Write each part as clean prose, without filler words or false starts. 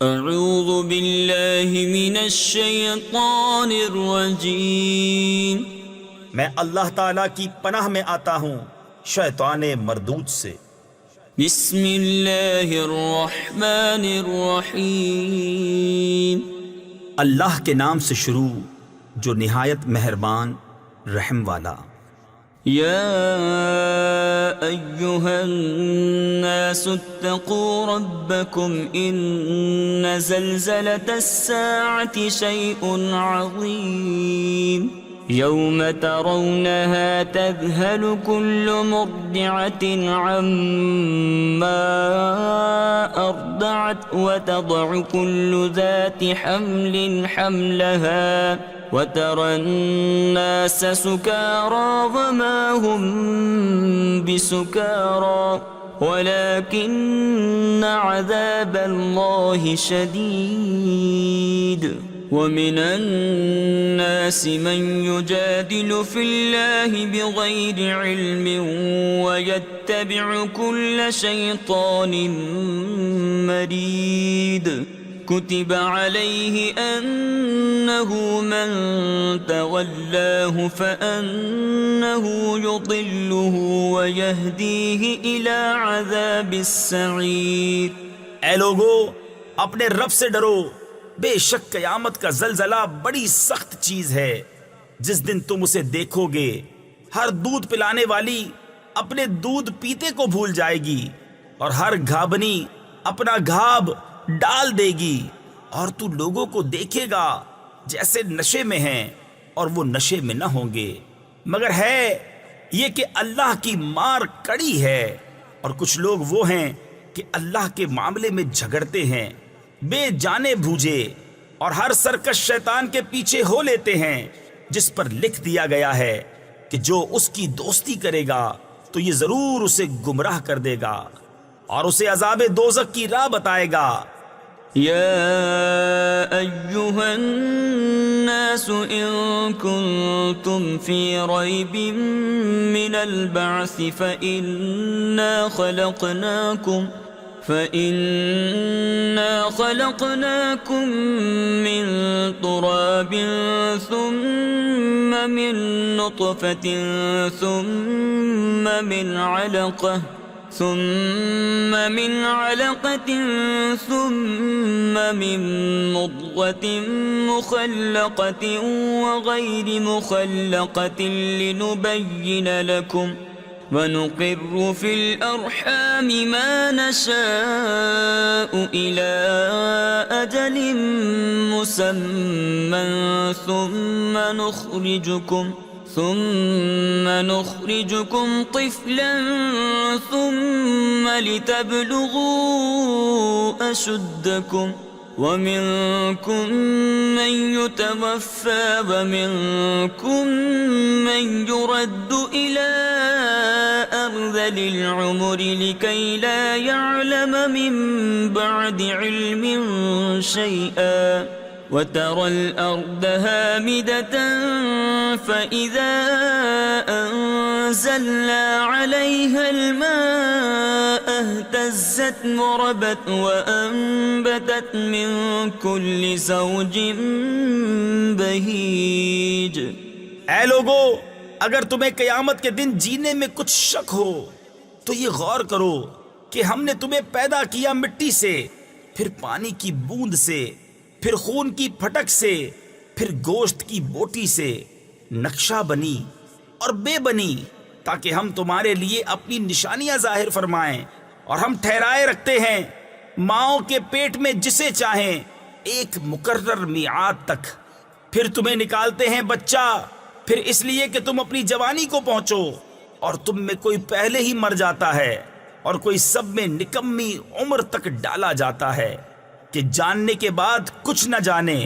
اعوذ باللہ من الشیطان الرجیم، میں اللہ تعالیٰ کی پناہ میں آتا ہوں شیطان مردود سے۔ بسم اللہ الرحمن الرحیم، اللہ کے نام سے شروع جو نہایت مہربان رحم والا۔ یا ایہا الناس اتقوا ربکم ان زلزلة الساعة شیء عظیم، یوم ترونها تذهل كل مرضعة عما أرضعت وتضع كل ذات حمل حملها وترى الناس سكارى وما هم بسكارى ولكن عذاب الله شديد، ومن الناس من يجادل في الله بغير علم ويتبع كل شيطان مريد، كتب عليه أنه من تولاه فأنه يضله ويهديه إلى عذاب السعير۔ اے لوگو، اپنے رب سے ڈرو، بے شک قیامت کا زلزلہ بڑی سخت چیز ہے۔ جس دن تم اسے دیکھو گے، ہر دودھ پلانے والی اپنے دودھ پیتے کو بھول جائے گی، اور ہر گھابنی اپنا گھاب ڈال دے گی، اور تو لوگوں کو دیکھے گا جیسے نشے میں ہیں، اور وہ نشے میں نہ ہوں گے، مگر ہے یہ کہ اللہ کی مار کڑی ہے۔ اور کچھ لوگ وہ ہیں کہ اللہ کے معاملے میں جھگڑتے ہیں، بے جانے بوجھے، اور ہر سرکش شیطان کے پیچھے ہو لیتے ہیں، جس پر لکھ دیا گیا ہے کہ جو اس کی دوستی کرے گا تو یہ ضرور اسے گمراہ کر دے گا اور اسے عذاب دوزخ کی راہ بتائے گا۔ يا أيها الناس إن كنتم في ريب من البعث فإنا خلقناكم من تراب ثم من نطفة ثم من علقة ثم من مضغة مخلقة وغير مخلقة لنبين لكم، ونقر في الأرحام ما نشاء إلى أجل مسمى ثم نخرجكم طفلا ثم لتبلغوا أشدكم، ومنكم من يتوفى ومنكم من يرد إلى أرذل العمر لكي لا يعلم من بعد علم شيئا، وترى الأرض هامدة فإذا أنزلنا عليها الماء اهتزت وربت وأنبتت من كل زوج بهيج۔ اے لوگو، اگر تمہیں قیامت کے دن جینے میں کچھ شک ہو تو یہ غور کرو کہ ہم نے تمہیں پیدا کیا مٹی سے، پھر پانی کی بوند سے، پھر خون کی پھٹک سے، پھر گوشت کی بوٹی سے، نقشہ بنی اور بے بنی، تاکہ ہم تمہارے لیے اپنی نشانیاں ظاہر فرمائیں، اور ہم ٹھہرائے رکھتے ہیں ماؤں کے پیٹ میں جسے چاہیں ایک مقرر میعاد تک، پھر تمہیں نکالتے ہیں بچہ، پھر اس لیے کہ تم اپنی جوانی کو پہنچو، اور تم میں کوئی پہلے ہی مر جاتا ہے اور کوئی سب میں نکمی عمر تک ڈالا جاتا ہے کہ جاننے کے بعد کچھ نہ جانے۔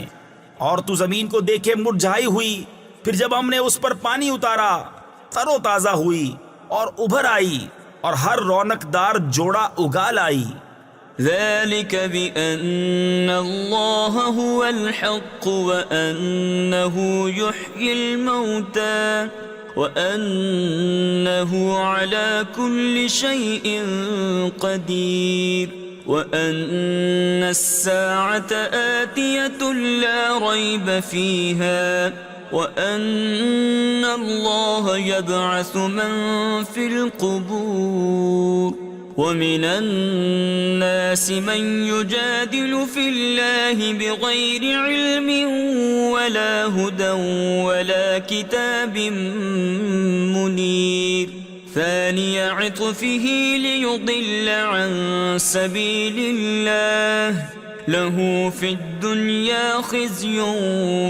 اور تو زمین کو دیکھے مرجھائی ہوئی، پھر جب ہم نے اس پر پانی اتارا تر و تازہ ہوئی اور ابھر آئی، اور ہر رونق دار جوڑا اگال آئی۔ ذلك بأن الله هو الحق وأنه يحيي الموتى وأنه على كل شيء قدير وأن الساعة آتية لا ريب فيها وأن الله يبعث من في القبور ومن الناس من يجادل في الله بغير علم ولا هدى ولا كتاب منير ثاني عطفه ليضل عن سبيل الله له في الدنيا خزي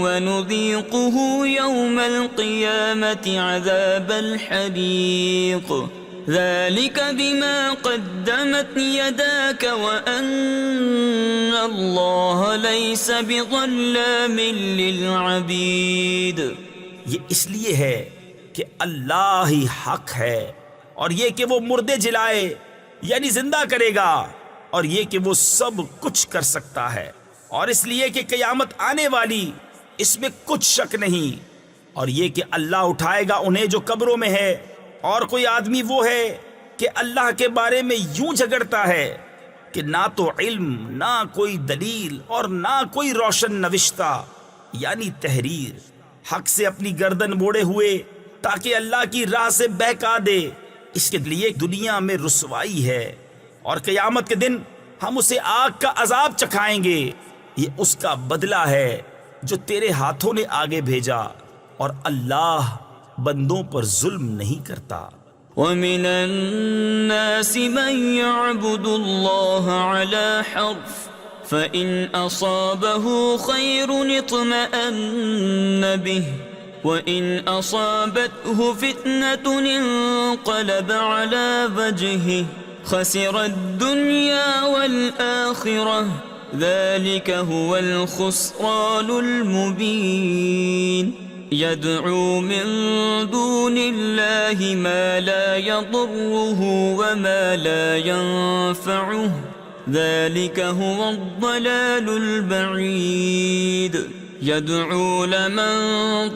ونذيقه يوم القيامة عذاب الحريق ذلك بما قدمت يداك وأن الله ليس بظلام للعبيد. یہ اس لیے ہے کہ اللہ ہی حق ہے، اور یہ کہ وہ مردے جلائے یعنی زندہ کرے گا، اور یہ کہ وہ سب کچھ کر سکتا ہے، اور اس لیے کہ قیامت آنے والی اس میں کچھ شک نہیں، اور یہ کہ اللہ اٹھائے گا انہیں جو قبروں میں ہے. اور کوئی آدمی وہ ہے کہ اللہ کے بارے میں یوں جھگڑتا ہے کہ نہ تو علم، نہ کوئی دلیل، اور نہ کوئی روشن نوشتہ یعنی تحریر، حق سے اپنی گردن موڑے ہوئے تاکہ اللہ کی راہ سے بہکا دے. اس کے لیے دنیا میں رسوائی ہے، اور قیامت کے دن ہم اسے آگ کا عذاب چکھائیں گے. یہ اس کا بدلہ ہے جو تیرے ہاتھوں نے آگے بھیجا، اور اللہ بندوں پر ظلم نہیں کرتا. ومن الناس من يعبد الله على حرف فإن أصابه خير اطمأن به وإن أصابته فتنة انقلب على وجهه خسر الدنيا والآخرة ذلك هو الخسران المبين. يدعو من دون الله ما لا يضره وما لا ينفعه ذلك هو الضلال البعيد. يدعو لمن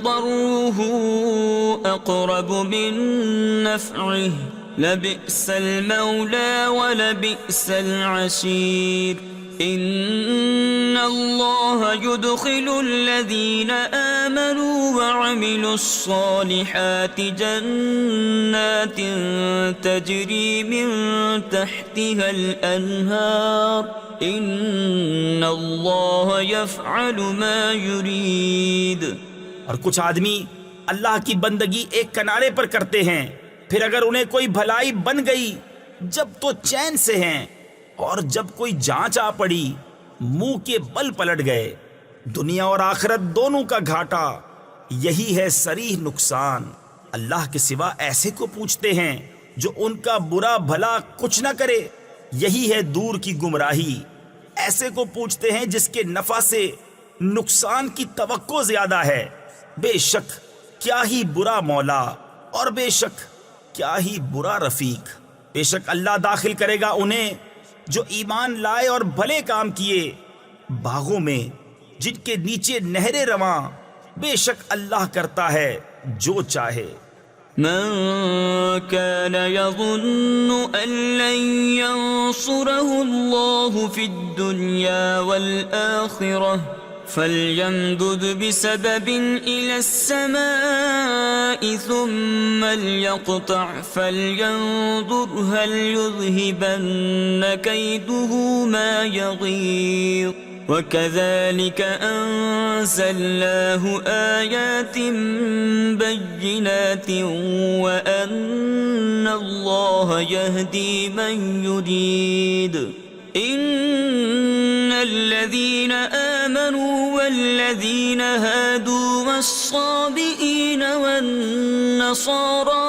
ضره أقرب من نفعه لبئس المولى ولبئس العشير. إن الله يدخل الذين آمنوا وعملوا الصالحات جنات تجري من تحتها الأنهار إن الله يفعل ما يريد. اور کچھ آدمی اللہ کی بندگی ایک کنارے پر کرتے ہیں، پھر اگر انہیں کوئی بھلائی بن گئی جب تو چین سے ہیں، اور جب کوئی جانچ آ پڑی منہ کے بل پلٹ گئے. دنیا اور آخرت دونوں کا گھاٹا، یہی ہے صریح نقصان. اللہ کے سوا ایسے کو پوچھتے ہیں جو ان کا برا بھلا کچھ نہ کرے، یہی ہے دور کی گمراہی. ایسے کو پوچھتے ہیں جس کے نفع سے نقصان کی توقع زیادہ ہے. بے شک کیا ہی برا مولا، اور بے شک کیا ہی برا رفیق. بے شک اللہ داخل کرے گا انہیں جو ایمان لائے اور بھلے کام کیے باغوں میں جن کے نیچے نہریں رواں. بے شک اللہ کرتا ہے جو چاہے. من كان يظن أن لن ينصره الله في الدنيا والآخرة فليمدد بسبب إلى السماء ثم ليقطع فلينظر هل يذهبن كيده ما يغيظ. وكذلك أنزلناه آيات بينات وأن الله يهدي من يريد. إن الذين آمنوا والذين هادوا والصابئين والنصارى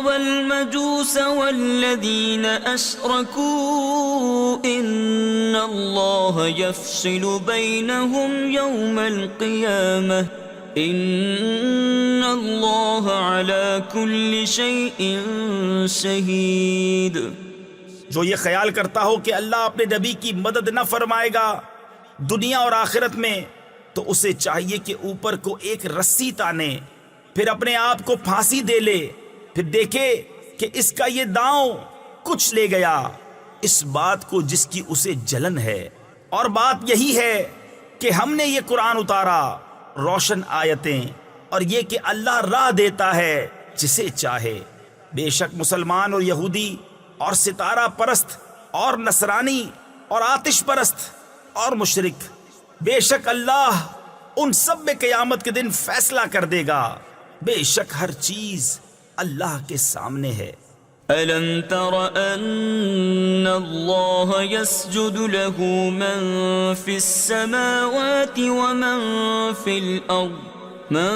والمجوس والذين أشركوا إن الله يفصل بينهم يوم القيامة إن الله على كل شيء شهيد. جو یہ خیال کرتا ہو کہ اللہ اپنے نبی کی مدد نہ فرمائے گا دنیا اور آخرت میں، تو اسے چاہیے کہ اوپر کو ایک رسی تانے، پھر اپنے آپ کو پھانسی دے لے، پھر دیکھے کہ اس کا یہ داؤں کچھ لے گیا اس بات کو جس کی اسے جلن ہے، اور بات یہی ہے کہ ہم نے یہ قرآن اتارا روشن آیتیں، اور یہ کہ اللہ راہ دیتا ہے جسے چاہے۔ بے شک مسلمان اور یہودی اور ستارہ پرست اور نصرانی اور آتش پرست اور مشرک، بے شک اللہ ان سب میں قیامت کے دن فیصلہ کر دے گا۔ بے شک ہر چیز اللہ کے سامنے ہے۔ أَلَمْ تَرَ أَنَّ اللَّهَ يَسْجُدُ لَهُ مَن فِي السَّمَاوَاتِ وَمَن فِي الْأَرْضِ من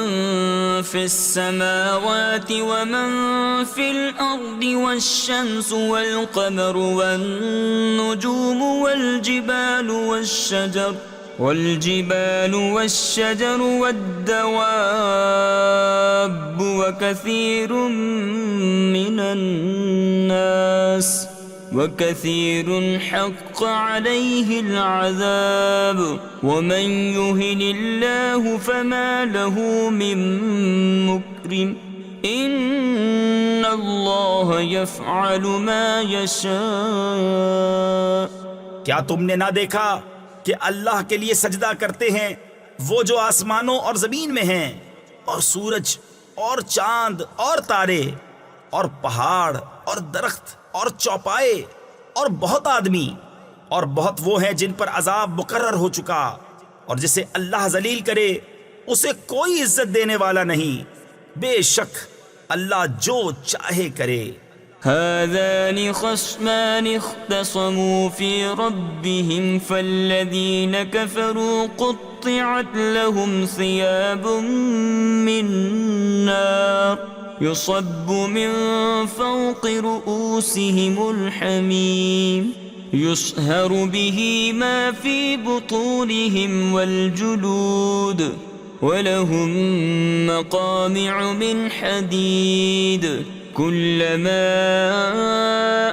في السماوات ومن في الأرض والشمس والقمر والنجوم والجبال والشجر والدواب وكثير حق عليه العذاب ومن يهن الله فما له من مكرم إن الله يفعل ما يشاء۔ کیا تم نے نہ دیکھا کہ اللہ کے لیے سجدہ کرتے ہیں وہ جو آسمانوں اور زمین میں ہیں، اور سورج اور چاند اور تارے اور پہاڑ اور درخت اور چوپائے اور بہت آدمی، اور بہت وہ ہیں جن پر عذاب مقرر ہو چکا، اور جسے اللہ ذلیل کرے اسے کوئی عزت دینے والا نہیں، بے شک اللہ جو چاہے کرے۔ هذان خصمان اختصموا في ربهم فالذين كفروا قطعت لهم ثياب من نار يصب من فوق رؤوسهم الحميم يصهر به ما في بطونهم والجلود ولهم مقامع من حديد كلما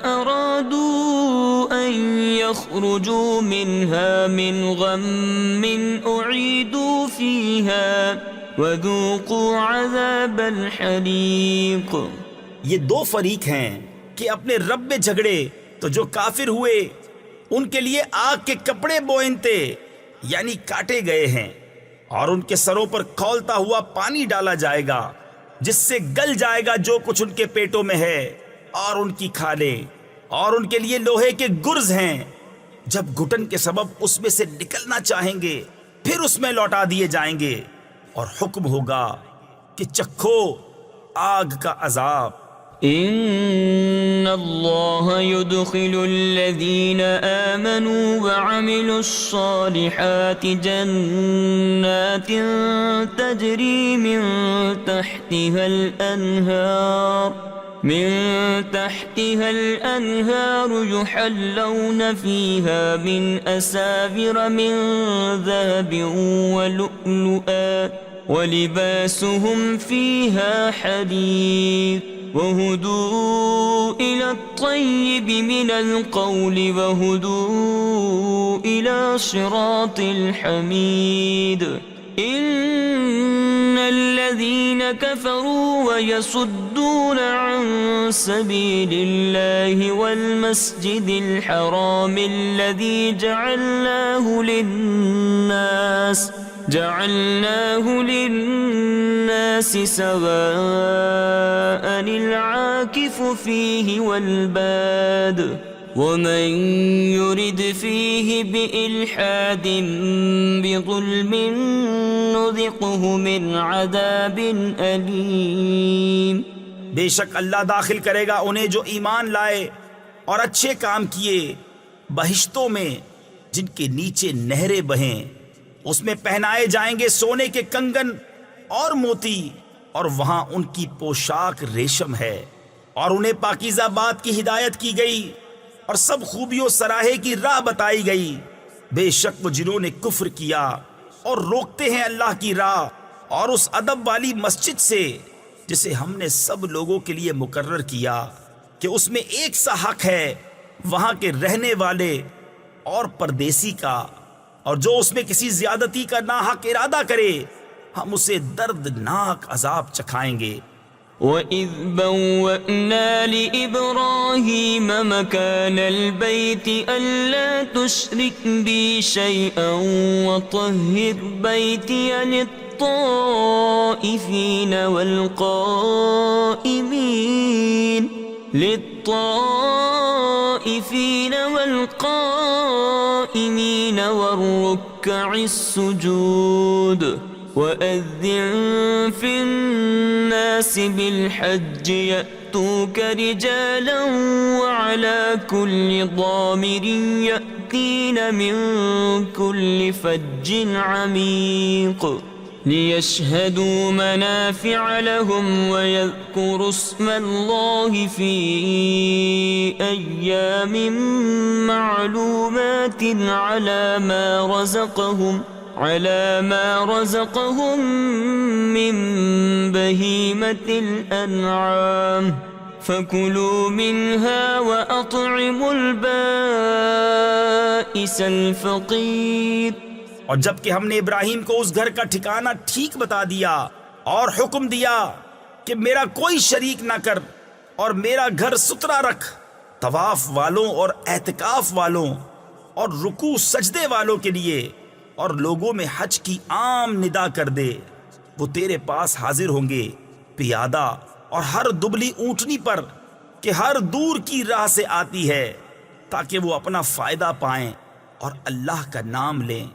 أرادوا أن يخرجوا منها من غم أعيدوا فيها وذوقوا عذاب الحريق۔ یہ دو فریق ہیں کہ اپنے رب میں جھگڑے، تو جو کافر ہوئے ان کے لیے آگ کے کپڑے بوئنتے یعنی کاٹے گئے ہیں، اور ان کے سروں پر کھولتا ہوا پانی ڈالا جائے گا جس سے گل جائے گا جو کچھ ان کے پیٹوں میں ہے اور ان کی کھالیں، اور ان کے لیے لوہے کے گرز ہیں، جب گھٹن کے سبب اس میں سے نکلنا چاہیں گے پھر اس میں لوٹا دیے جائیں گے، اور حکم ہوگا کہ چکھو آگ کا عذاب۔ ان اللہ يدخل الذین آمنوا وعملوا الصالحات جنات تجری من تحتها الأنهار يحلون فيها من أساور من ذهب ولؤلؤا ولباسهم فيها حرير وهدوا إلى الطيب من القول وهدوا إلى صراط الحميد۔ إن الذين كفروا ويصدون عن سبيل الله والمسجد الحرام الذي جعلناه للناس سواء العاكف فيه والباد ومن يرد فيه بإلحاد بظلم نذقه من عذاب أليم۔ بے شک اللہ داخل کرے گا انہیں جو ایمان لائے اور اچھے کام کیے بہشتوں میں جن کے نیچے نہریں بہیں، اس میں پہنائے جائیں گے سونے کے کنگن اور موتی، اور وہاں ان کی پوشاک ریشم ہے، اور انہیں پاکیزہ بات کی ہدایت کی گئی اور سب خوبیوں سراہے کی راہ بتائی گئی۔ بے شک وہ جنہوں نے کفر کیا اور روکتے ہیں اللہ کی راہ اور اس ادب والی مسجد سے جسے ہم نے سب لوگوں کے لیے مقرر کیا کہ اس میں ایک سا حق ہے وہاں کے رہنے والے اور پردیسی کا، اور جو اس میں کسی زیادتی کا ناحق ارادہ کرے ہم اسے دردناک عذاب چکھائیں گے۔ وَإِذْ بَوَّأْنَا لِإِبْرَاهِيمَ مَكَانَ الْبَيْتِ أَلَّا تُشْرِكْ بِي شَيْئًا وَطَهِّرْ بَيْتِيَ للطائفين والقائمين والركع السجود وأذن في الناس بالحج يأتوك رجالا وعلى كل ضامر يأتين من كل فج عميق ليشهدوا منافع لهم ويذكروا اسم الله في أيام معلومات على ما رزقهم من بهيمة الأنعام فكلوا منها وأطعموا البائس الفقير. اور جب کہ ہم نے ابراہیم کو اس گھر کا ٹھکانہ ٹھیک بتا دیا اور حکم دیا کہ میرا کوئی شریک نہ کر اور میرا گھر ستھرا رکھ، طواف والوں اور اعتکاف والوں اور رکوع سجدے والوں کے لیے، اور لوگوں میں حج کی عام ندا کر دے، وہ تیرے پاس حاضر ہوں گے پیادہ اور ہر دبلی اونٹنی پر کہ ہر دور کی راہ سے آتی ہے، تاکہ وہ اپنا فائدہ پائیں اور اللہ کا نام لیں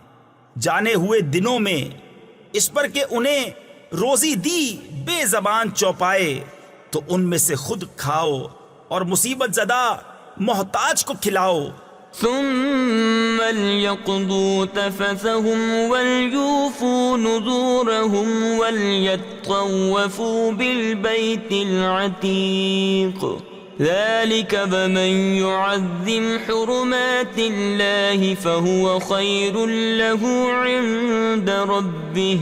جانے ہوئے دنوں میں، اس پر کہ انہیں روزی دی بے زبان چوپائے تو ان میں سے خود کھاؤ اور مصیبت زدہ محتاج کو کھلاؤ. ثم ليقضوا تفثهم وليوفوا نذورهم وليطوفوا بالبيت العتيق ذلك بمن يعظم حرمات الله فهو خير له عند ربه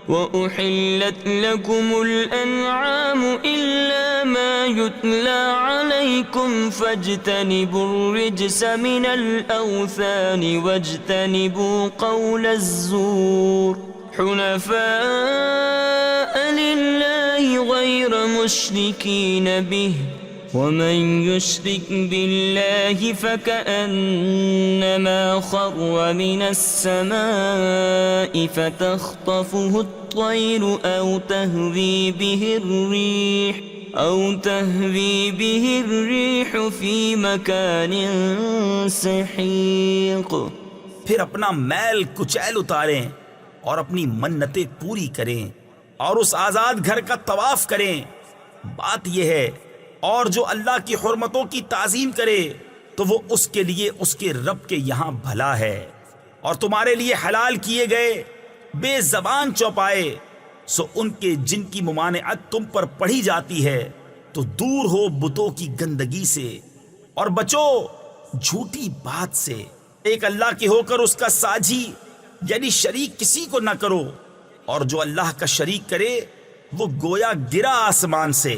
وأحلت لكم الأنعام إلا ما يتلى عليكم فاجتنبوا الرجس من الأوثان واجتنبوا قول الزور حنفاء لله غير مشركين به ومن يشرك بالله فكأنما خر من السماء فتخطفه الطير أو تهوي به الريح في مكان سحيق. پھر اپنا میل کچیل اتاریں اور اپنی منتیں پوری کریں اور اس آزاد گھر کا طواف کریں. بات یہ ہے، اور جو اللہ کی حرمتوں کی تعظیم کرے تو وہ اس کے لیے اس کے رب کے یہاں بھلا ہے. اور تمہارے لیے حلال کیے گئے بے زبان چوپائے سو ان کے جن کی ممانعت تم پر پڑھی جاتی ہے تو دور ہو بتوں کی گندگی سے اور بچو جھوٹی بات سے. ایک اللہ کے ہو کر اس کا ساجی یعنی شریک کسی کو نہ کرو، اور جو اللہ کا شریک کرے وہ گویا گرا آسمان سے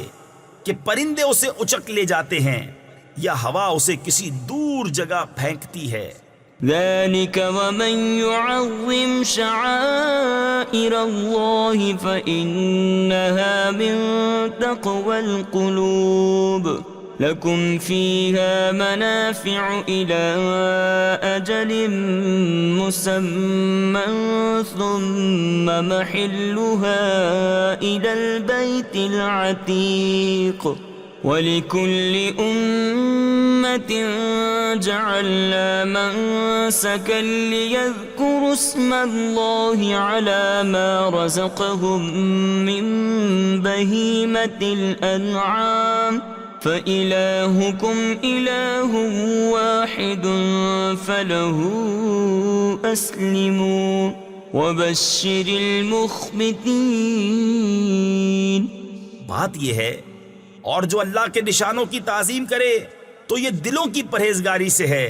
کہ پرندے اسے اچک لے جاتے ہیں یا ہوا اسے کسی دور جگہ پھینکتی ہے. ذلك ومن يعظم شعائر الله فإنها من تقوى القلوب لكم فيها منافع إلى أجل مسمى ثم محلها إلى البيت العتيق ولكل أمة جعلنا منسكا ليذكروا اسم الله على ما رزقهم من بهيمة الأنعام فإلهكم إله واحد فله أسلموا وبشر المخبتين. بات یہ ہے، اور جو اللہ کے نشانوں کی تعظیم کرے تو یہ دلوں کی پرہیزگاری سے ہے.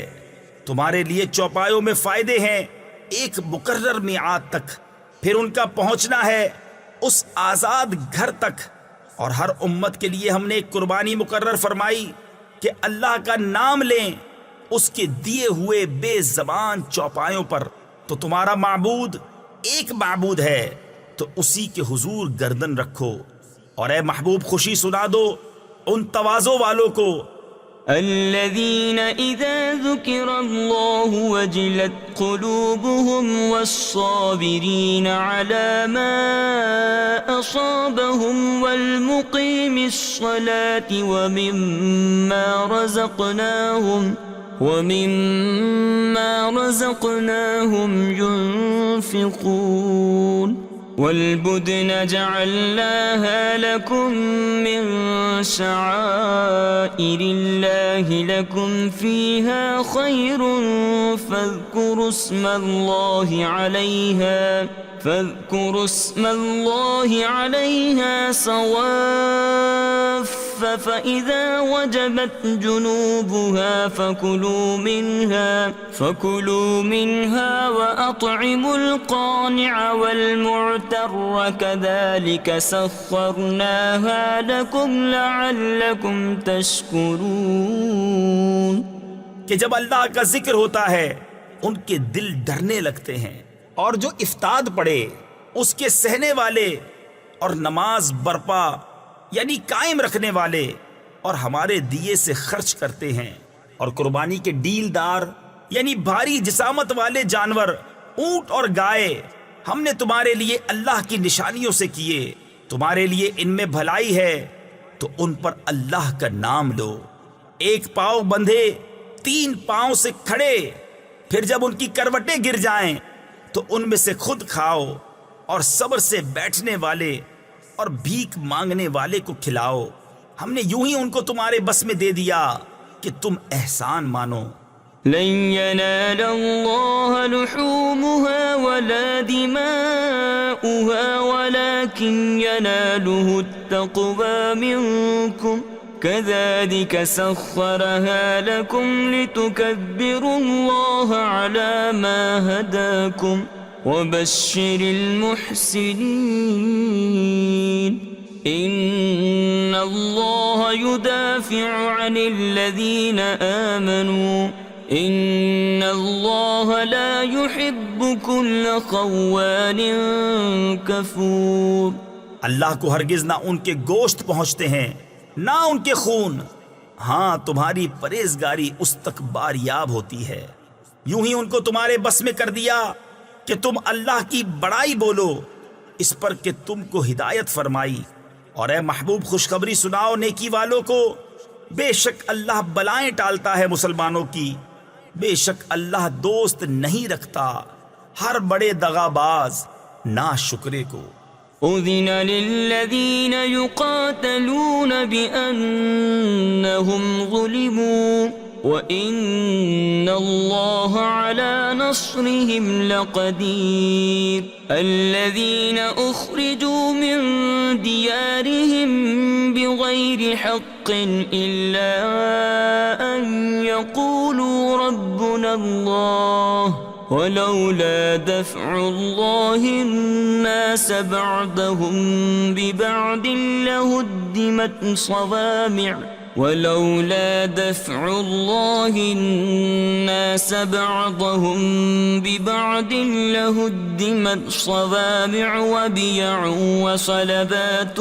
تمہارے لیے چوپایوں میں فائدے ہیں ایک مقرر میعاد تک، پھر ان کا پہنچنا ہے اس آزاد گھر تک. اور ہر امت کے لیے ہم نے ایک قربانی مقرر فرمائی کہ اللہ کا نام لیں اس کے دیے ہوئے بے زبان چوپایوں پر. تو تمہارا معبود ایک معبود ہے تو اسی کے حضور گردن رکھو اور اے محبوب خوشی سنا دو ان تواضع والوں کو الذين إذا ذكر الله وجلت قلوبهم والصابرين على ما أصابهم والمقيم الصلاة ومما رزقناهم ينفقون والبدن جعلناها لكم من شعائر الله لكم فيها خير فاذكروا اسم الله عليها صواف فإذا وجبت جنوبها فكلوا منها وأطعموا القانع والمعتر كذلك سخرناها لكم لعلكم تشكرون کہ جب اللہ کا ذکر ہوتا ہے ان کے دل ڈرنے لگتے ہیں، اور جو افتاد پڑے اس کے سہنے والے اور نماز برپا یعنی قائم رکھنے والے اور ہمارے دیے سے خرچ کرتے ہیں، اور قربانی کے ڈیل دار یعنی بھاری جسامت والے جانور اونٹ اور گائے ہم نے تمہارے لیے اللہ کی نشانیوں سے کیے، تمہارے لیے ان میں بھلائی ہے تو ان پر اللہ کا نام لو، ایک پاؤں بندھے 3 پاؤں سے کھڑے، پھر جب ان کی کروٹیں گر جائیں تو ان میں سے خود کھاؤ، اور صبر سے بیٹھنے والے اور بھیک مانگنے والے کو کھلاؤ، ہم نے یوں ہی ان کو تمہارے بس میں دے دیا کہ تم احسان مانو۔ لن ينال الله لحومها ولا دماؤها ولكن يناله التقوى منكم كذلك سخرها لكم لتكبروا الله على ما هداكم وبشر المحسنين إن الله يدافع عن الذين آمنوا إن الله لا يحب كل خوان كفور۔ اللہ کو ہرگز نہ ان کے گوشت پہنچتے ہیں نہ ان کے خون، ہاں تمہاری پرہیزگاری اس تک باریاب ہوتی ہے، یوں ہی ان کو تمہارے بس میں کر دیا کہ تم اللہ کی بڑائی بولو اس پر کہ تم کو ہدایت فرمائی، اور اے محبوب خوشخبری سناؤ نیکی والوں کو، بے شک اللہ بلائیں ٹالتا ہے مسلمانوں کی، بے شک اللہ دوست نہیں رکھتا ہر بڑے دغاباز ناشکرے کو۔ أذن للذين يقاتلون بأنهم ظلموا وإن الله على نصرهم لقدير الذين أخرجوا من ديارهم بغير حق إلا أن يقولوا ربنا الله ولولا دفع الله الناس بعضهم ببعض لهدمت صوامع ولولا دفع الله الناس بعضهم ببعض لهدمت صوامع وبيع وصلبات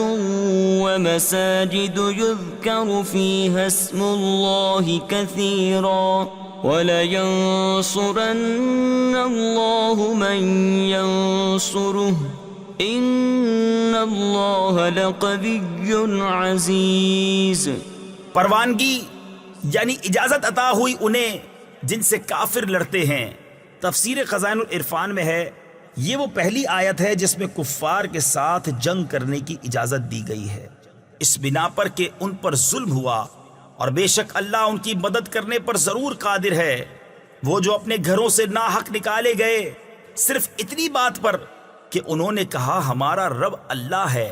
ومساجد يذكر فيها اسم الله كثيرا وَلَيَنصُرَنَّ اللَّهُ مَن يَنصُرُهُ إِنَّ اللَّهَ لَقَوِيٌّ عَزِيزٌ۔ پروانگی یعنی اجازت عطا ہوئی انہیں جن سے کافر لڑتے ہیں۔ تفسیر خزائن العرفان میں ہے یہ وہ پہلی آیت ہے جس میں کفار کے ساتھ جنگ کرنے کی اجازت دی گئی ہے، اس بنا پر کہ ان پر ظلم ہوا، اور بے شک اللہ ان کی مدد کرنے پر ضرور قادر ہے۔ وہ جو اپنے گھروں سے ناحق نکالے گئے صرف اتنی بات پر کہ انہوں نے کہا ہمارا رب اللہ ہے،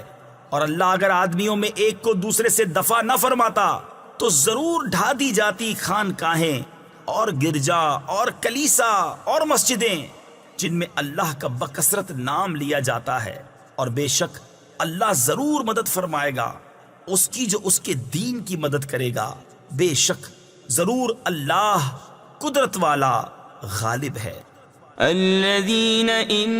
اور اللہ اگر آدمیوں میں ایک کو دوسرے سے دفع نہ فرماتا تو ضرور ڈھا دی جاتی خانقاہیں اور گرجا اور کلیسا اور مسجدیں جن میں اللہ کا بکثرت نام لیا جاتا ہے، اور بے شک اللہ ضرور مدد فرمائے گا اس کی جو اس کے دین کی مدد کرے گا، بے شک ضرور اللہ قدرت والا غالب ہے۔ الذين إن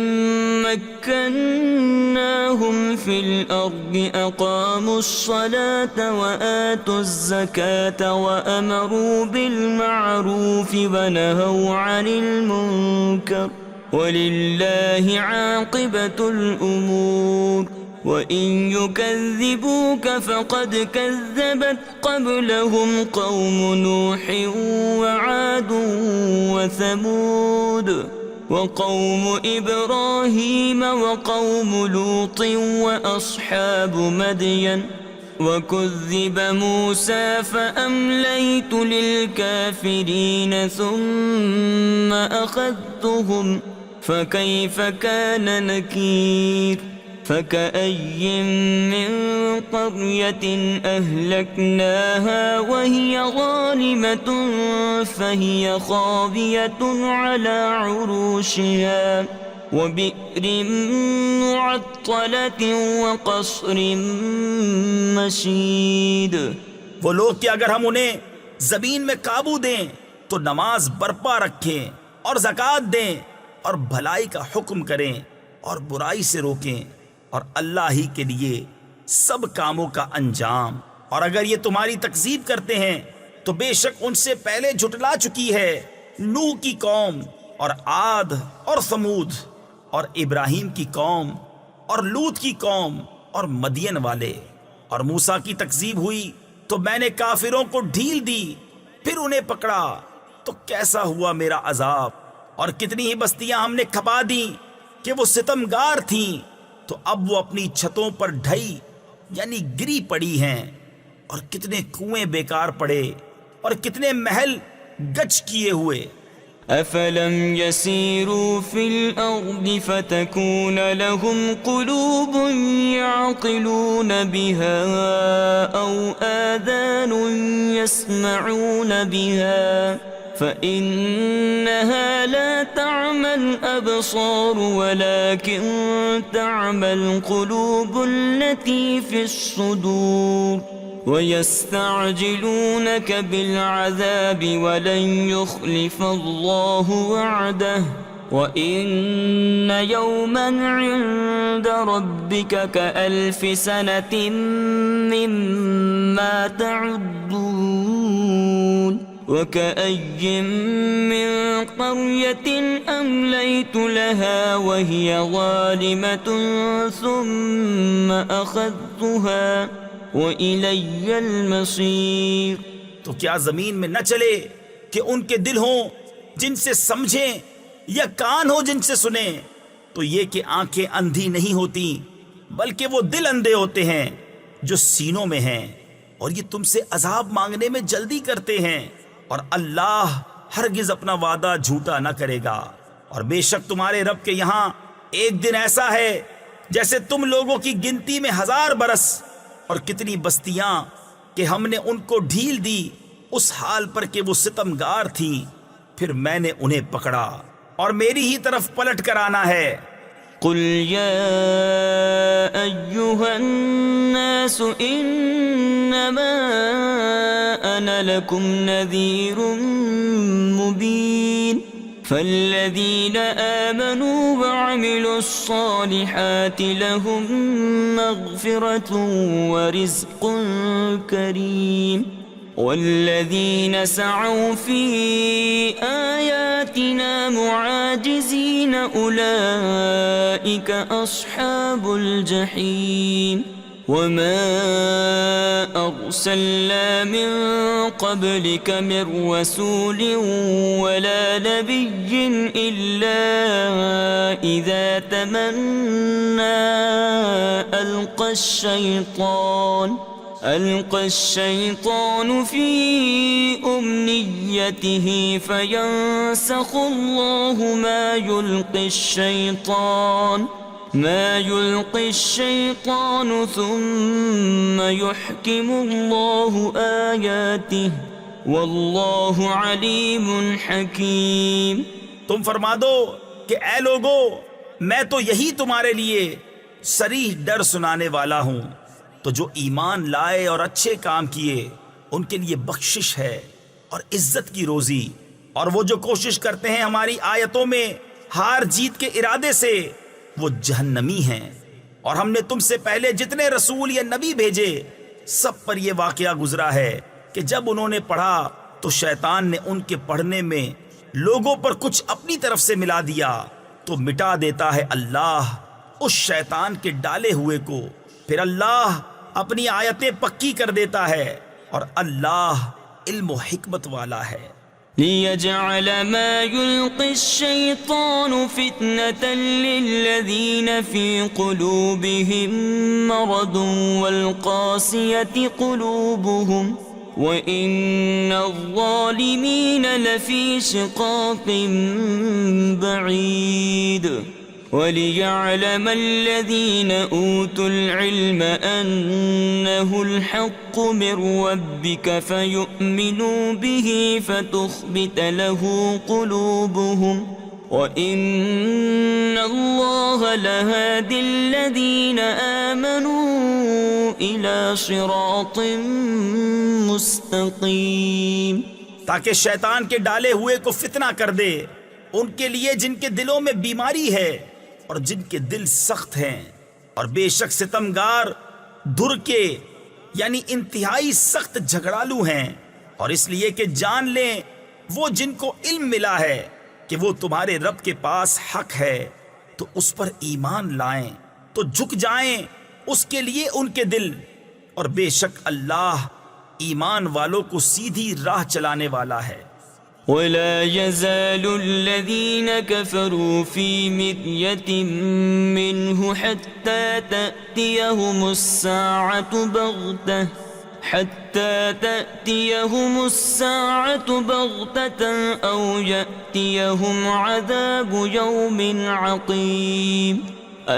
مكناهم في الأرض أقاموا الصلاة وآتوا الزكاة وأمروا بالمعروف ونهوا عن المنكر ولله عاقبة الأمور وإن يكذبوك فقد كذبت قبلهم قوم نوح وعاد وثمود وقوم إبراهيم وقوم لوط وأصحاب مدين وكذب موسى فأمليت للكافرين ثم أخذتهم فكيف كان نكير فكأي من قرية أهلكناها وهي ظالمة فهي خاوية على عروشها وبئر معطلة وقصر مشيد. وہ لوگ کہ اگر ہم انہیں زمین میں قابو دیں تو نماز برپا رکھیں اور زکوٰۃ دیں اور بھلائی کا حکم کریں اور برائی سے روکیں اور اللہ ہی کے لیے سب کاموں کا انجام. اور اگر یہ تمہاری تکذیب کرتے ہیں تو بے شک ان سے پہلے جھٹلا چکی ہے نوح کی قوم اور عاد اور ثمود اور ابراہیم کی قوم اور لوط کی قوم اور مدین والے. اور موسیٰ کی تکذیب ہوئی تو میں نے کافروں کو ڈھیل دی پھر انہیں پکڑا تو کیسا ہوا میرا عذاب. اور کتنی ہی بستیاں ہم نے کھپا دیں کہ وہ ستمگار تھیں تو اب وہ اپنی چھتوں پر ڈھئی یعنی گری پڑی ہیں. اور کتنے کنویں بیکار پڑے اور کتنے محل گچ کیے ہوئے. أفلم يسيروا في الأرض فتكون لهم قلوب يعقلون بها أو آذان يسمعون بها فإنها لا تعمى الأبصار ولكن تعمى القلوب التي في الصدور ويستعجلونك بالعذاب ولن يخلف الله وعده وإن يوما عند ربك كألف سنة مما تعدون وكأي من قرية أمليت لها وهي ظالمة ثم أخذتها وَإِلَيَّ الْمَصِيرُ. تو کیا زمین میں نہ چلے کہ ان کے دل ہوں جن سے سمجھیں یا کان ہو جن سے سنیں؟ تو یہ کہ آنکھیں اندھی نہیں ہوتی بلکہ وہ دل اندھے ہوتے ہیں جو سینوں میں ہیں. اور یہ تم سے عذاب مانگنے میں جلدی کرتے ہیں اور اللہ ہرگز اپنا وعدہ جھوٹا نہ کرے گا. اور بے شک تمہارے رب کے یہاں ایک دن ایسا ہے جیسے تم لوگوں کی گنتی میں 1000 برس. اور کتنی بستیاں کہ ہم نے ان کو ڈھیل دی اس حال پر کہ وہ ستمگار تھیں پھر میں نے انہیں پکڑا اور میری ہی طرف پلٹ کر آنا ہے. قل يا أيها الناس إنما أنا لكم نذير مبين فالذين آمنوا وعملوا الصالحات لهم مغفرة ورزق كريم والذين سعوا في آياتنا معاجزين أولئك أصحاب الجحيم. وما أرسلنا من قبلك من رسول ولا نبي إلا إذا تمنى ألقى الشيطان في أمنيته فينسخ الله ما يلقي الشيطان ثم يحكم الله آياته والله عليم حكيم. تم فرما دو کہ اے لوگو میں تو یہی تمہارے لیے صریح ڈر سنانے والا ہوں. تو جو ایمان لائے اور اچھے کام کیے ان کے لیے بخشش ہے اور عزت کی روزی. اور وہ جو کوشش کرتے ہیں ہماری آیتوں میں ہار جیت کے ارادے سے وہ جہنمی ہیں۔ اور ہم نے تم سے پہلے جتنے رسول یا نبی بھیجے سب پر یہ واقعہ گزرا ہے کہ جب انہوں نے پڑھا تو شیطان نے ان کے پڑھنے میں لوگوں پر کچھ اپنی طرف سے ملا دیا، تو مٹا دیتا ہے اللہ اس شیطان کے ڈالے ہوئے کو، پھر اللہ اپنی آیتیں پکی کر دیتا ہے، اور اللہ علم و حکمت والا ہے۔ ليجعل ما يلقي الشيطان فتنة للذين في قلوبهم مرض والقاسية قلوبهم وإن الظالمين لفي شقاق بعيد وليعلم الذين أوتوا العلم أنه الحق من ربك فيؤمنوا به فتخبت له قلوبهم وإن الله لهادي الذين آمنوا إلى صراط مستقيم۔ تاکہ شیطان کے ڈالے ہوئے کو فتنہ کر دے ان کے لیے جن کے دلوں میں بیماری ہے اور جن کے دل سخت ہیں، اور بے شک ستمگار دھر کے یعنی انتہائی سخت جھگڑالو ہیں، اور اس لیے کہ جان لیں وہ جن کو علم ملا ہے کہ وہ تمہارے رب کے پاس حق ہے تو اس پر ایمان لائیں، تو جھک جائیں اس کے لیے ان کے دل، اور بے شک اللہ ایمان والوں کو سیدھی راہ چلانے والا ہے۔ ولا يزال الذين كفروا في مرية منه حتى تأتيهم الساعة بغتة أو يأتيهم عذاب يوم عقيم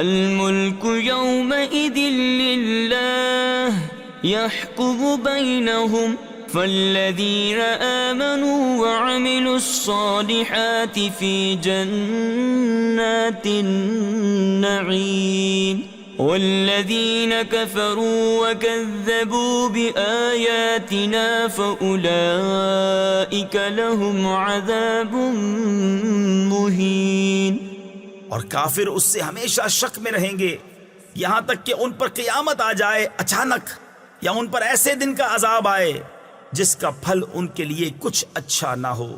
الملك يومئذ لله يحكم بينهم فالذين آمنوا وعملوا الصالحات في جنات النعيم والذين كفروا وكذبوا بآياتنا فأولئك لهم عذاب مهين۔ اور کافر اس سے ہمیشہ شک میں رہیں گے یہاں تک کہ ان پر قیامت آ جائے اچانک، یا ان پر ایسے دن کا عذاب آئے جس کا پھل ان کے لیے کچھ اچھا نہ ہو۔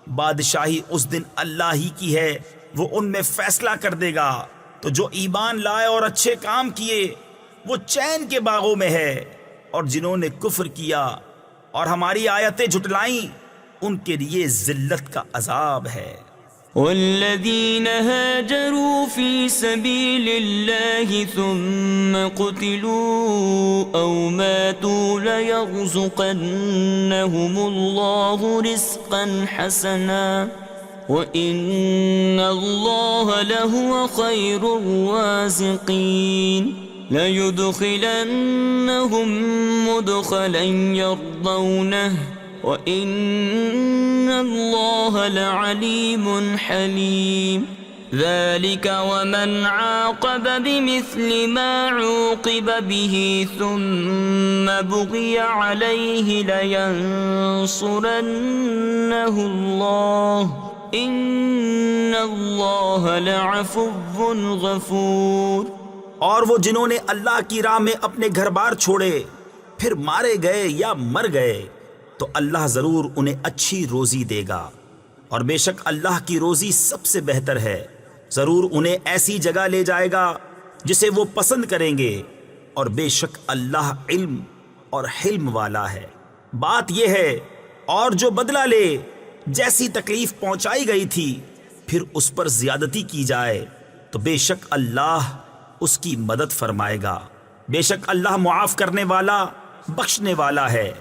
بادشاہی اس دن اللہ ہی کی ہے، وہ ان میں فیصلہ کر دے گا، تو جو ایمان لائے اور اچھے کام کیے وہ چین کے باغوں میں ہے، اور جنہوں نے کفر کیا اور ہماری آیتیں جھٹلائیں ان کے لیے ذلت کا عذاب ہے۔ والذين هاجروا في سبيل الله ثم قتلوا أو ماتوا ليرزقنهم الله رزقا حسنا وإن الله لهو خير الرازقين ليدخلنهم مدخلا يرضونه وَإِنَّ اللَّهَ لَعَلِيمٌ حَلِيمٌ ذَلِكَ وَمَنْ عَاقَبَ بِمِثْلِ مَا عُوقِبَ بِهِ ثُمَّ بُغِيَ عَلَيْهِ لَيَنصُرَنَّهُ اللَّهُ إِنَّ اللَّهَ لَعَفُوٌّ غَفُورٌ۔ اور وہ جنہوں نے اللہ کی راہ میں اپنے گھر بار چھوڑے پھر مارے گئے یا مر گئے تو اللہ ضرور انہیں اچھی روزی دے گا، اور بے شک اللہ کی روزی سب سے بہتر ہے۔ ضرور انہیں ایسی جگہ لے جائے گا جسے وہ پسند کریں گے، اور بے شک اللہ علم اور حلم والا ہے۔ بات یہ ہے اور جو بدلہ لے جیسی تکلیف پہنچائی گئی تھی پھر اس پر زیادتی کی جائے تو بے شک اللہ اس کی مدد فرمائے گا، بے شک اللہ معاف کرنے والا بخشنے والا ہے۔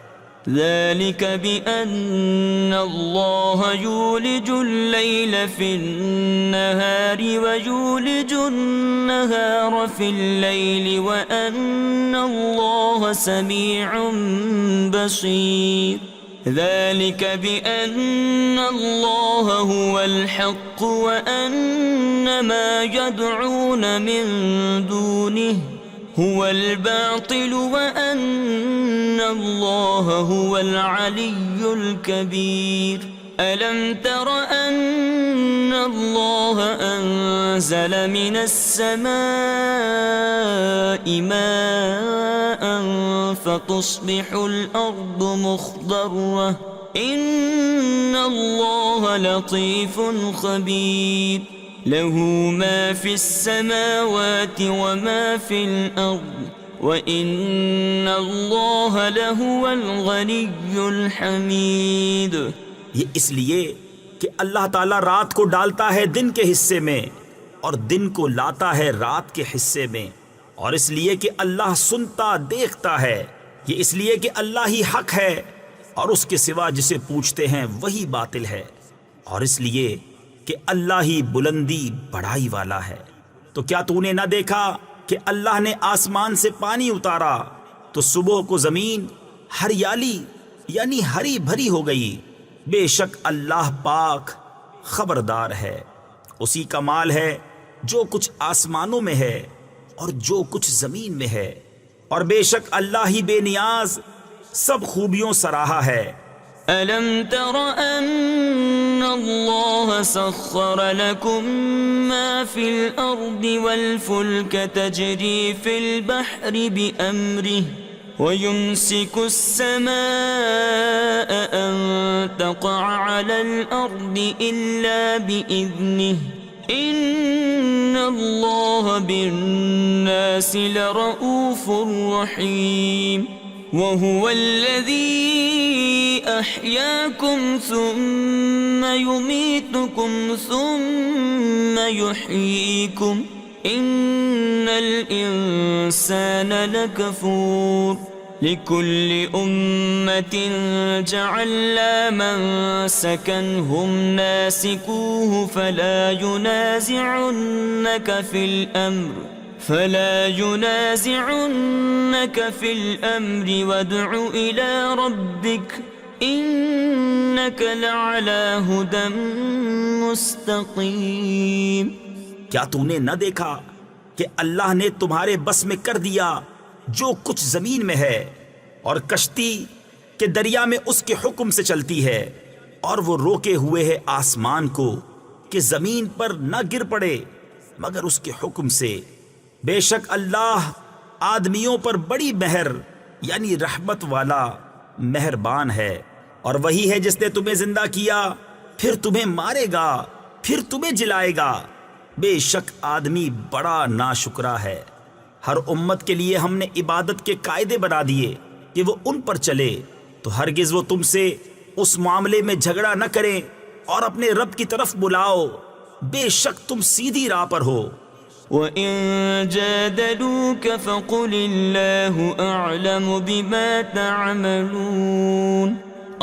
ذلك بأن الله يولج الليل في النهار ويولج النهار في الليل وأن الله سميع بصير ذلك بأن الله هو الحق وأن ما يدعون من دونه هو الباطل وأن الله هو العلي الكبير ألم تر أن الله أنزل من السماء ماء فتصبح الأرض مخضرة إن الله لطيف خبير له ما في السماوات وما في الأرض وَإِنَّ اللَّهَ لَهُوَ الْغَنِيُّ الْحَمِيدُ۔ یہ اس لیے کہ اللہ تعالیٰ رات کو ڈالتا ہے دن کے حصے میں اور دن کو لاتا ہے رات کے حصے میں، اور اس لیے کہ اللہ سنتا دیکھتا ہے، یہ اس لیے کہ اللہ ہی حق ہے اور اس کے سوا جسے پوچھتے ہیں وہی باطل ہے، اور اس لیے کہ اللہ ہی بلندی بڑائی والا ہے۔ تو کیا تو نے نہ دیکھا کہ اللہ نے آسمان سے پانی اتارا تو صبح کو زمین ہریالی یعنی ہری بھری ہو گئی؟ بے شک اللہ پاک خبردار ہے، اسی کا مال ہے جو کچھ آسمانوں میں ہے اور جو کچھ زمین میں ہے، اور بے شک اللہ ہی بے نیاز سب خوبیوں سراہا ہے۔ أَلَمْ تَرَ أَنَّ اللَّهَ سَخَّرَ لَكُم مَّا فِي الْأَرْضِ وَالْفُلْكَ تَجْرِي فِي الْبَحْرِ بِأَمْرِهِ وَيُمْسِكُ السَّمَاءَ أَن تَقَعَ عَلَى الْأَرْضِ إِلَّا بِإِذْنِهِ إِنَّ اللَّهَ بِالنَّاسِ لَرَءُوفٌ رَّحِيمٌ وَهُوَ الَّذِي أَحْيَاكُمْ ثُمَّ يُمِيتُكُمْ ثُمَّ يُحْيِيكُمْ إِنَّ الْإِنسَانَ لَكَفُورٌ لِكُلِّ أُمَّةٍ جَعَلْنَا مَنسَكًا هُمْ نَاسِكُوهُ فَلَا يُنَازِعُنَّكَ فِي الْأَمْرِ وَادْعُ إِلَى رَبِّكَ إِنَّكَ لَعَلَى هُدًى مُسْتَقِيمٍ۔ کیا تو نے نہ دیکھا کہ اللہ نے تمہارے بس میں کر دیا جو کچھ زمین میں ہے، اور کشتی کہ دریا میں اس کے حکم سے چلتی ہے، اور وہ روکے ہوئے ہے آسمان کو کہ زمین پر نہ گر پڑے مگر اس کے حکم سے۔ بے شک اللہ آدمیوں پر بڑی مہر یعنی رحمت والا مہربان ہے، اور وہی ہے جس نے تمہیں زندہ کیا پھر تمہیں مارے گا پھر تمہیں جلائے گا۔ بے شک آدمی بڑا ناشکرا ہے۔ ہر امت کے لیے ہم نے عبادت کے قاعدے بنا دیے کہ وہ ان پر چلے، تو ہرگز وہ تم سے اس معاملے میں جھگڑا نہ کریں اور اپنے رب کی طرف بلاؤ، بے شک تم سیدھی راہ پر ہو۔ وَإِن جَادَلُوكَ فَقُلِ اللَّهُ أَعْلَمُ بِمَا تَعْمَلُونَ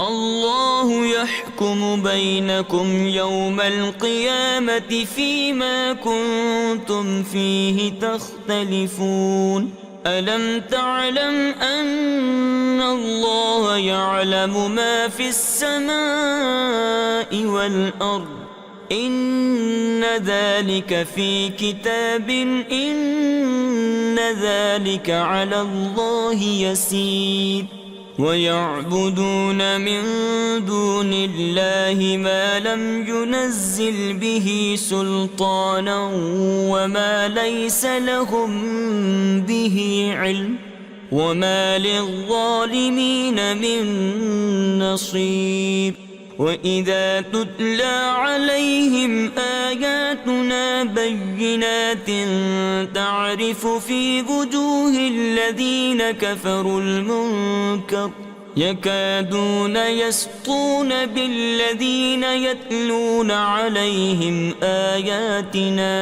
اللَّهُ يَحْكُمُ بَيْنَكُمْ يَوْمَ الْقِيَامَةِ فِيمَا كُنتُمْ فِيهِ تَخْتَلِفُونَ أَلَمْ تَعْلَمْ أَنَّ اللَّهَ يَعْلَمُ مَا فِي السَّمَاءِ وَالْأَرْضِ إِنَّ ذَلِكَ فِي كِتَابٍ إِنَّ ذَلِكَ عَلَى اللَّهِ يَسِيرٌ وَيَعْبُدُونَ مِن دُونِ اللَّهِ مَا لَمْ يُنَزِّلْ بِهِ سُلْطَانًا وَمَا لَيْسَ لَهُم بِهِ عِلْمٌ وَمَا لِلظَّالِمِينَ مِن نَّصِيرٍ وَإِذَا تُتْلَى عَلَيْهِمْ آيَاتُنَا بَيِّنَاتٍ تَعْرِفُ فِي وُجُوهِ الَّذِينَ كَفَرُوا الْمُنكَرَ يَكَادُونَ يَسْطُونَ بِالَّذِينَ يَتْلُونَ عَلَيْهِمْ آيَاتِنَا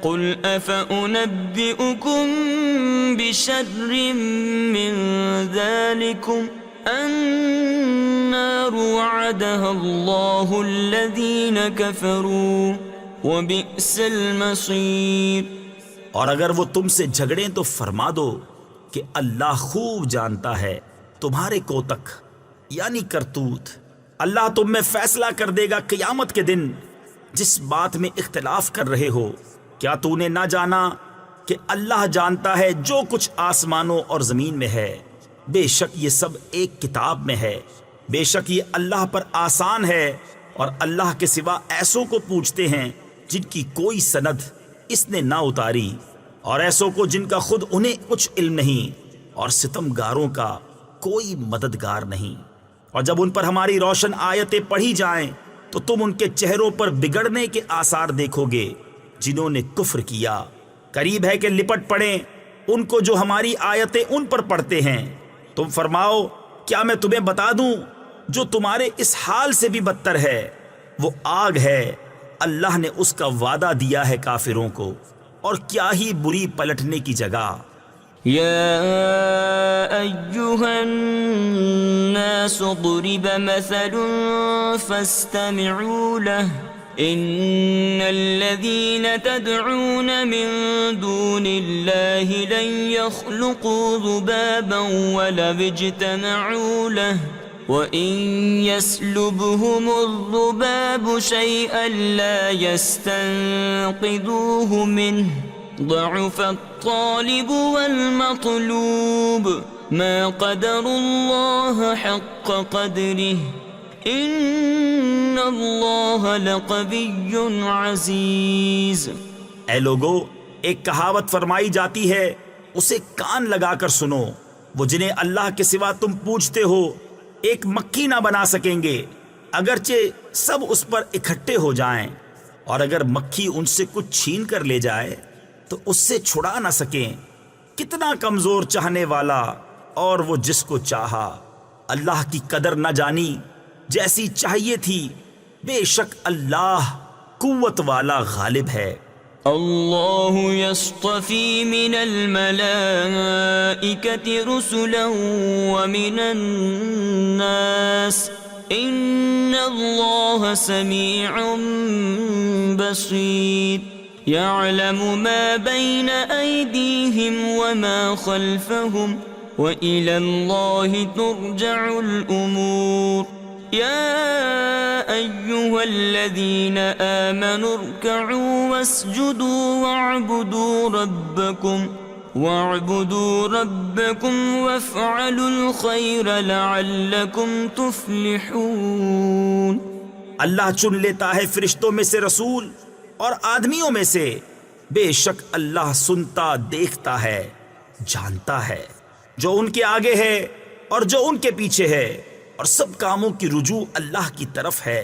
قُلْ أَفَأُنَبِّئُكُم بِشَرٍّ مِّن ذَلِكُمْ النار وعدها الله الذين كفروا وبئس المصير۔ اور اگر وہ تم سے جھگڑیں تو فرما دو کہ اللہ خوب جانتا ہے تمہارے کوتک یعنی کرتوت۔ اللہ تم میں فیصلہ کر دے گا قیامت کے دن جس بات میں اختلاف کر رہے ہو۔ کیا تو نے نہ جانا کہ اللہ جانتا ہے جو کچھ آسمانوں اور زمین میں ہے؟ بے شک یہ سب ایک کتاب میں ہے، بے شک یہ اللہ پر آسان ہے اور اللہ کے سوا ایسوں کو پوچھتے ہیں جن کی کوئی سند اس نے نہ اتاری، اور ایسوں کو جن کا خود انہیں کچھ علم نہیں، اور ستمگاروں کا کوئی مددگار نہیں۔ اور جب ان پر ہماری روشن آیتیں پڑھی جائیں تو تم ان کے چہروں پر بگڑنے کے آثار دیکھو گے جنہوں نے کفر کیا۔ قریب ہے کہ لپٹ پڑیں ان کو جو ہماری آیتیں ان پر پڑھتے ہیں۔ تم فرماؤ کیا میں تمہیں بتا دوں جو تمہارے اس حال سے بھی بدتر ہے؟ وہ آگ ہے، اللہ نے اس کا وعدہ دیا ہے کافروں کو، اور کیا ہی بری پلٹنے کی جگہ۔ يا أيها الناس ضرب مثل فاستمعوا له إن الذين تدعون من دون الله لن يخلقوا ذبابا ولو اجتمعوا له وإن يسلبهم الذباب شيئا لا يستنقذوه منه ضعف الطالب والمطلوب ما قدر الله حق قدره ان اللہ لقوی عزیز۔ اے لوگو، ایک کہاوت فرمائی جاتی ہے، اسے کان لگا کر سنو۔ وہ جنہیں اللہ کے سوا تم پوجتے ہو ایک مکھی نہ بنا سکیں گے اگرچہ سب اس پر اکٹھے ہو جائیں، اور اگر مکھی ان سے کچھ چھین کر لے جائے تو اس سے چھڑا نہ سکیں۔ کتنا کمزور چاہنے والا، اور وہ جس کو چاہا۔ اللہ کی قدر نہ جانی جیسی چاہیے تھی، بے شک اللہ قوت والا غالب ہے۔ اللہ یصطفی من الملائکۃ رسلا ومن الناس ان اللہ سمیع بصیر يعلم ما بين أيديهم وما خلفهم وإلى الله ترجع الأمور يا أيها الذين آمنوا اركعوا واسجدوا واعبدوا ربكم وافعلوا الخير لعلكم تفلحون۔ اللہ چن لیتا ہے فرشتوں میں سے رسول اور آدمیوں میں سے، بے شک اللہ سنتا، دیکھتا ہے، جانتا ہے جو ان کے آگے ہے اور جو ان کے پیچھے ہے، اور سب کاموں کی رجوع اللہ کی طرف ہے۔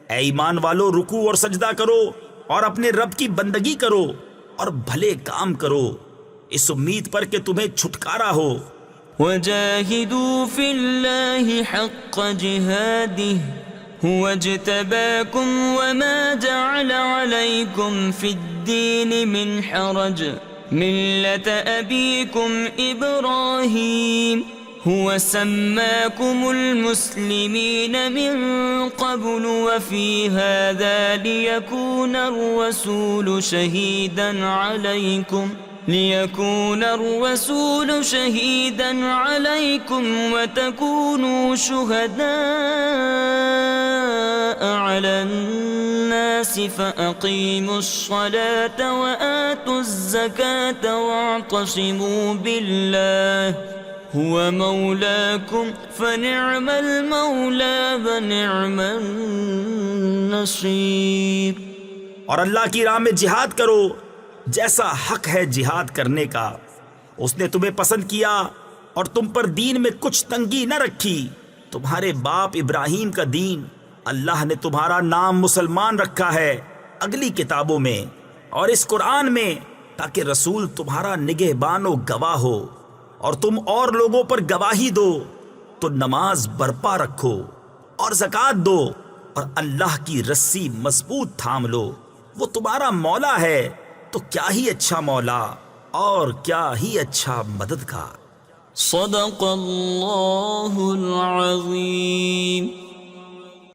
اے ایمان والو، رکوع اور سجدہ کرو اور اپنے رب کی بندگی کرو اور بھلے کام کرو، اس امید پر کہ تمہیں چھٹکارا ہو۔ وَجَاهِدُوا فِي اللَّهِ حَقَّ جِهَادِهِ هُوَ اجْتَبَاكُمْ وَمَا جَعَلَ عَلَيْكُمْ فِي الدِّينِ مِنْ حَرَجٍ مِلَّةَ أَبِيكُمْ إِبْرَاهِيمَ هُوَ سَمَّاكُمُ الْمُسْلِمِينَ مِنْ قَبْلُ وَفِي هَذَا لِيَكُونَ الرَّسُولُ شَهِيدًا عَلَيْكُمْ وَتَكُونُوا شُهَدَاءَ عَلَى النَّاسِ فَأَقِيمُوا الصَّلَاةَ وَآتُوا الزَّكَاةَ وَاعْتَصِمُوا بِاللَّهِ هُوَ مَوْلَاكُمْ فَنِعْمَ الْمَوْلَى وَنِعْمَ النَّصِيرُ۔ اور اللہ کی راہ میں جہاد کرو جیسا حق ہے جہاد کرنے کا۔ اس نے تمہیں پسند کیا اور تم پر دین میں کچھ تنگی نہ رکھی۔ تمہارے باپ ابراہیم کا دین، اللہ نے تمہارا نام مسلمان رکھا ہے اگلی کتابوں میں اور اس قرآن میں، تاکہ رسول تمہارا نگہبان و گواہ ہو، اور تم اور لوگوں پر گواہی دو۔ تو نماز برپا رکھو اور زکوٰۃ دو، اور اللہ کی رسی مضبوط تھام لو۔ وہ تمہارا مولا ہے، تو کیا ہی اچھا مولا اور کیا ہی اچھا مددگار۔ صدق اللہ العظیم۔